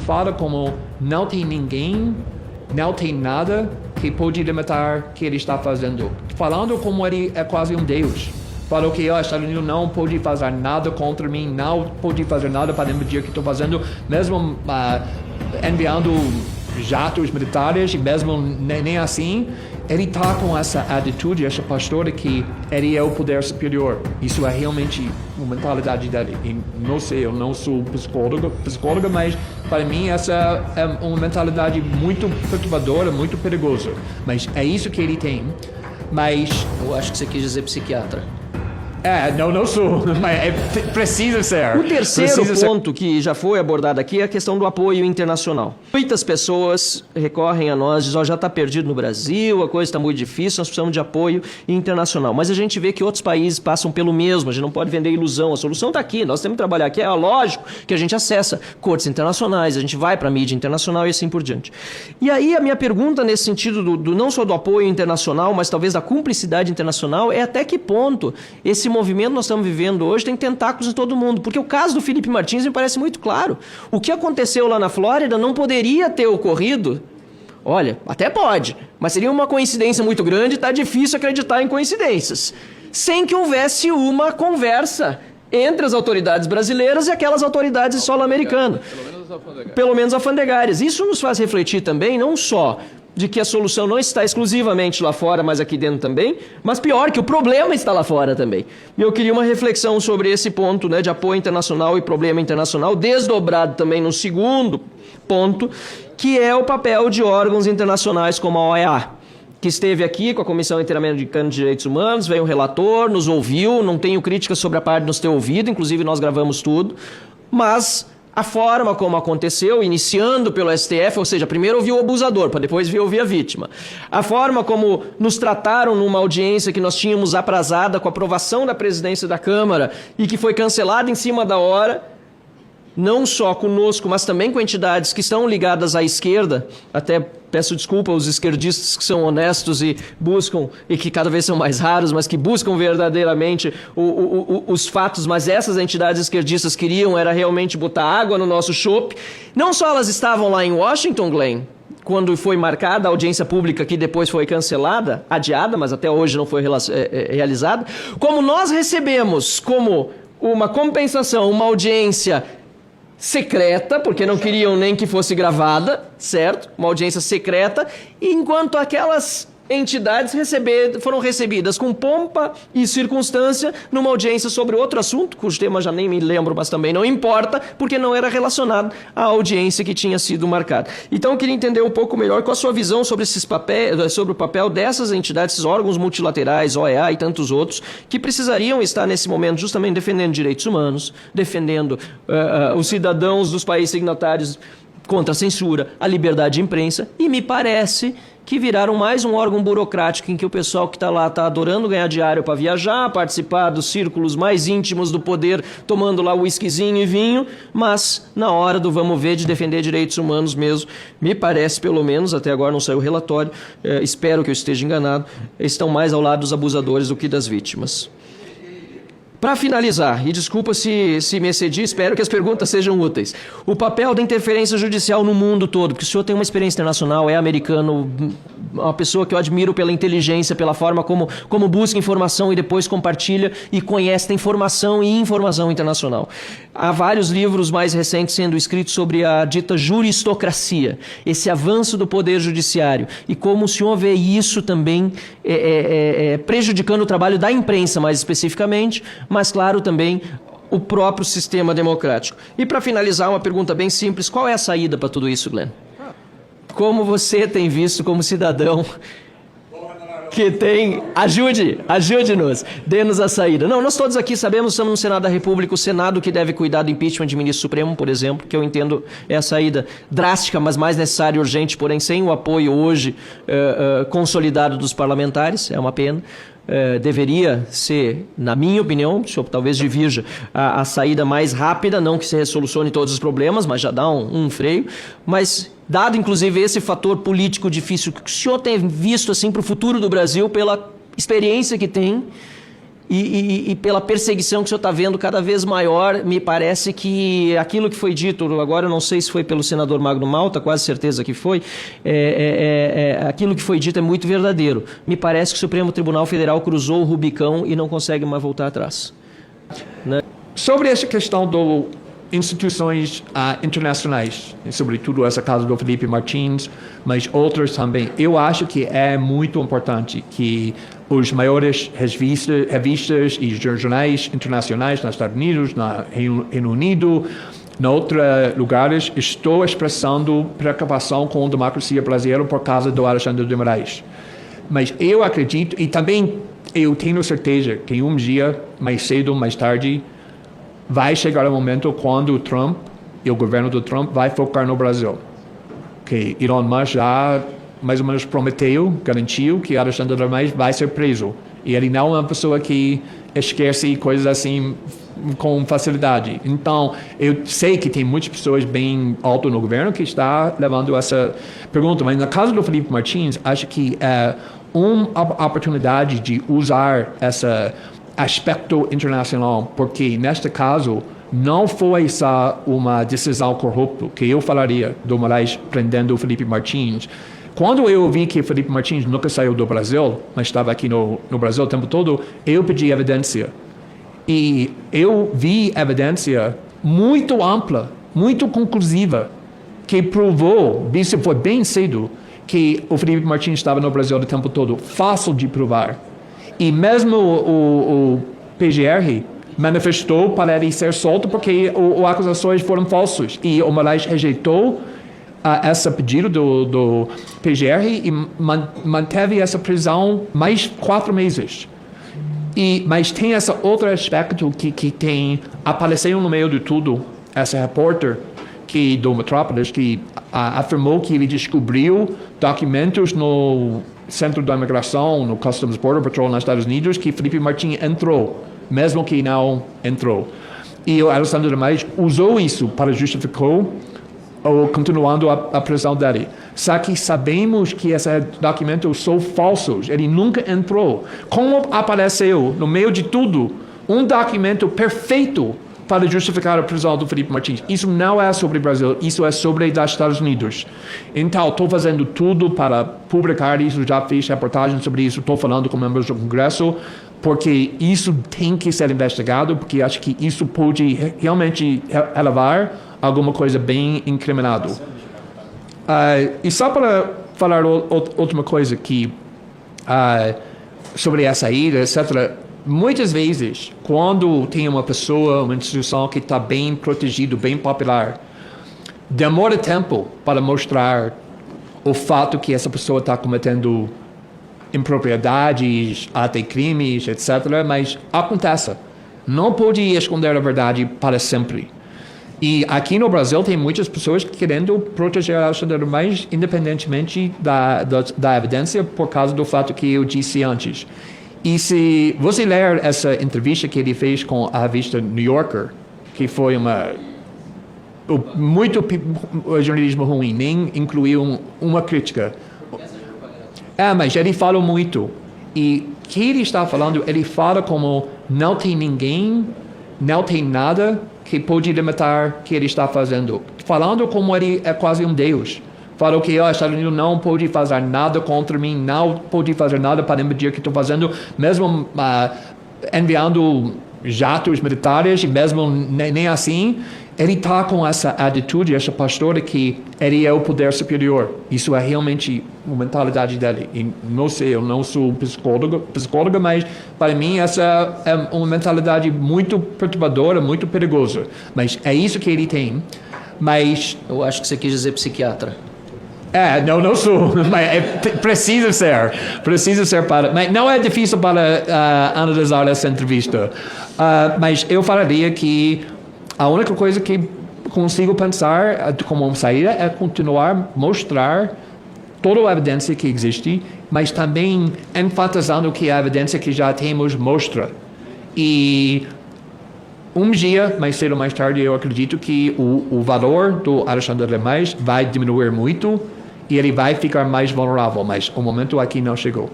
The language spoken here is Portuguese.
fala como não tem ninguém, não tem nada que pode limitar o que ele está fazendo. Falando como ele é quase um Deus. Falou que os Estados Unidos não pode fazer nada contra mim, não pode fazer nada para impedir o que estou fazendo, mesmo enviando jatos militares, e mesmo nem assim, ele está com essa atitude, essa postura que ele é o poder superior. Isso é realmente uma mentalidade dele. E não sei, eu não sou psicóloga, mas para mim essa é uma mentalidade muito perturbadora, muito perigosa. Mas é isso que ele tem. Mas eu acho que você quis dizer psiquiatra. Não sou, mas precisa ser. O terceiro ponto que já foi abordado aqui é a questão do apoio internacional. Muitas pessoas recorrem a nós, dizem, já está perdido no Brasil, a coisa está muito difícil, nós precisamos de apoio internacional. Mas a gente vê que outros países passam pelo mesmo, a gente não pode vender ilusão, a solução está aqui, nós temos que trabalhar aqui. É lógico que a gente acessa cortes internacionais, a gente vai para a mídia internacional e assim por diante. E aí a minha pergunta nesse sentido do não só do apoio internacional, mas talvez da cumplicidade internacional, é até que ponto esse movimento que nós estamos vivendo hoje tem tentáculos em todo mundo. Porque o caso do Felipe Martins me parece muito claro. O que aconteceu lá na Flórida não poderia ter ocorrido. Olha, até pode, mas seria uma coincidência muito grande e está difícil acreditar em coincidências. Sem que houvesse uma conversa entre as autoridades brasileiras e aquelas autoridades de solo americano. Pelo menos alfandegárias. Isso nos faz refletir também, não só de que a solução não está exclusivamente lá fora, mas aqui dentro também, mas pior, que o problema está lá fora também. E eu queria uma reflexão sobre esse ponto, né, de apoio internacional e problema internacional, desdobrado também no segundo ponto, que é o papel de órgãos internacionais como a OEA, que esteve aqui com a Comissão Interamericana de Direitos Humanos, veio um relator, nos ouviu, não tenho críticas sobre a parte de nos ter ouvido, inclusive nós gravamos tudo, mas a forma como aconteceu, iniciando pelo STF, ou seja, primeiro ouviu o abusador, para depois ouvir a vítima. A forma como nos trataram numa audiência que nós tínhamos aprazada com a aprovação da presidência da Câmara e que foi cancelada em cima da hora, não só conosco, mas também com entidades que estão ligadas à esquerda, até peço desculpa aos esquerdistas que são honestos e buscam, e que cada vez são mais raros, mas que buscam verdadeiramente os fatos, mas essas entidades esquerdistas queriam era realmente botar água no nosso chope. Não só elas estavam lá em Washington, Glenn, quando foi marcada a audiência pública que depois foi cancelada, adiada, mas até hoje não foi realizada, como nós recebemos como uma compensação, uma audiência secreta, porque não queriam nem que fosse gravada, certo? Uma audiência secreta, enquanto aquelas entidades foram recebidas com pompa e circunstância numa audiência sobre outro assunto, cujo tema já nem me lembro, mas também não importa, porque não era relacionado à audiência que tinha sido marcada. Então eu queria entender um pouco melhor qual a sua visão sobre sobre o papel dessas entidades, esses órgãos multilaterais, OEA e tantos outros, que precisariam estar nesse momento justamente defendendo direitos humanos, defendendo os cidadãos dos países signatários contra a censura, a liberdade de imprensa, e me parece que viraram mais um órgão burocrático em que o pessoal que está lá está adorando ganhar diário para viajar, participar dos círculos mais íntimos do poder, tomando lá whiskyzinho e vinho, mas na hora do vamos ver de defender direitos humanos mesmo, me parece pelo menos, até agora não saiu o relatório, espero que eu esteja enganado, estão mais ao lado dos abusadores do que das vítimas. Para finalizar, e desculpa se me excedi, espero que as perguntas sejam úteis. O papel da interferência judicial no mundo todo, porque o senhor tem uma experiência internacional, é americano, uma pessoa que eu admiro pela inteligência, pela forma como busca informação e depois compartilha e conhece, tem formação e informação internacional. Há vários livros mais recentes sendo escritos sobre a dita juristocracia, esse avanço do poder judiciário, e como o senhor vê isso também prejudicando o trabalho da imprensa, mais especificamente, mas, claro, também o próprio sistema democrático. E, para finalizar, uma pergunta bem simples. Qual é a saída para tudo isso, Glenn? Como você tem visto como cidadão que tem... Ajude-nos, dê-nos a saída. Não, nós todos aqui sabemos, estamos no Senado da República, o Senado que deve cuidar do impeachment de ministro supremo, por exemplo, que eu entendo é a saída drástica, mas mais necessária e urgente, porém sem o apoio hoje consolidado dos parlamentares, é uma pena. Deveria ser, na minha opinião, o senhor talvez divirja, a saída mais rápida, não que se resolucione todos os problemas, mas já dá um freio, mas dado inclusive esse fator político difícil que o senhor tem visto assim para o futuro do Brasil, pela experiência que tem, e pela perseguição que o senhor está vendo cada vez maior, me parece que aquilo que foi dito, agora eu não sei se foi pelo senador Magno Malta, quase certeza que foi, aquilo que foi dito é muito verdadeiro. Me parece que o Supremo Tribunal Federal cruzou o Rubicão e não consegue mais voltar atrás. Né? Sobre essa questão das instituições internacionais, sobretudo essa casa do Felipe Martins, mas outras também, eu acho que é muito importante que os maiores revistas e jornais internacionais nos Estados Unidos, no Reino Unido, em outros lugares, estão expressando preocupação com a democracia brasileira por causa do Alexandre de Moraes. Mas eu acredito, e também eu tenho certeza que um dia, mais cedo ou mais tarde, vai chegar o momento quando o Trump e o governo do Trump vai focar no Brasil. Que Elon Musk já mais ou menos prometeu, garantiu que Alexandre de Moraes vai ser preso. E ele não é uma pessoa que esquece coisas assim com facilidade. Então, eu sei que tem muitas pessoas bem alto no governo que está levando essa pergunta, mas no caso do Felipe Martins, acho que é uma oportunidade de usar esse aspecto internacional, porque neste caso não foi só uma decisão corrupta que eu falaria do Moraes prendendo o Felipe Martins. Quando eu vi que o Felipe Martins nunca saiu do Brasil, mas estava aqui no Brasil o tempo todo, eu pedi evidência. E eu vi evidência muito ampla, muito conclusiva, que provou, isso foi bem cedo, que o Felipe Martins estava no Brasil o tempo todo, fácil de provar. E mesmo o PGR manifestou para ele ser solto porque as acusações foram falsas. E o Moraes rejeitou esse pedido do PGR e manteve essa prisão mais 4 meses. Mas tem esse outro aspecto que tem apareceu no meio de tudo, essa repórter do Metrópolis que afirmou que ele descobriu documentos no Centro da Imigração, no Customs Border Patrol nos Estados Unidos, que Felipe Martins entrou, mesmo que não entrou. E o Alexandre de Moraes usou isso para justificar continuando a prisão dele. Só que sabemos que esses documentos são falsos. Ele nunca entrou. Como apareceu, no meio de tudo, um documento perfeito para justificar a prisão do Felipe Martins? Isso não é sobre o Brasil, isso é sobre os Estados Unidos. Então, estou fazendo tudo para publicar isso, já fiz reportagens sobre isso, estou falando com membros do Congresso, porque isso tem que ser investigado, porque acho que isso pode realmente elevar alguma coisa bem incriminado. E só para falar outra coisa que sobre essa ida, etc., muitas vezes, quando tem uma pessoa, uma instituição que está bem protegida, bem popular, demora tempo para mostrar o fato que essa pessoa está cometendo impropriedades, até crimes, etc., mas acontece. Não pode esconder a verdade para sempre. E aqui no Brasil tem muitas pessoas querendo proteger Alexandre de Moraes independentemente da evidência por causa do fato que eu disse antes. E se você ler essa entrevista que ele fez com a revista New Yorker, que foi muito jornalismo ruim, nem incluiu uma crítica. Mas ele fala muito. E o que ele está falando, ele fala como não tem ninguém, não tem nada que pode limitar o que ele está fazendo. Falando como ele é quase um Deus. Falou que os Estados Unidos não pode fazer nada contra mim, não pode fazer nada para impedir o que estou fazendo, mesmo enviando jatos militares, e mesmo nem assim, ele está com essa atitude, essa postura que ele é o poder superior. Isso é realmente a mentalidade dele. E não sei, eu não sou psicóloga, mas para mim essa é uma mentalidade muito perturbadora, muito perigosa. Mas é isso que ele tem. Mas eu acho que você quis dizer psiquiatra. Não sou, mas precisa ser para, mas não é difícil para analisar essa entrevista, mas eu falaria que a única coisa que consigo pensar como uma saída é continuar mostrar toda a evidência que existe, mas também enfatizando que a evidência que já temos mostra. E um dia, mais cedo ou mais tarde, eu acredito que o valor do Alexandre de Moraes vai diminuir muito e ele vai ficar mais vulnerável, mas o momento aqui não chegou.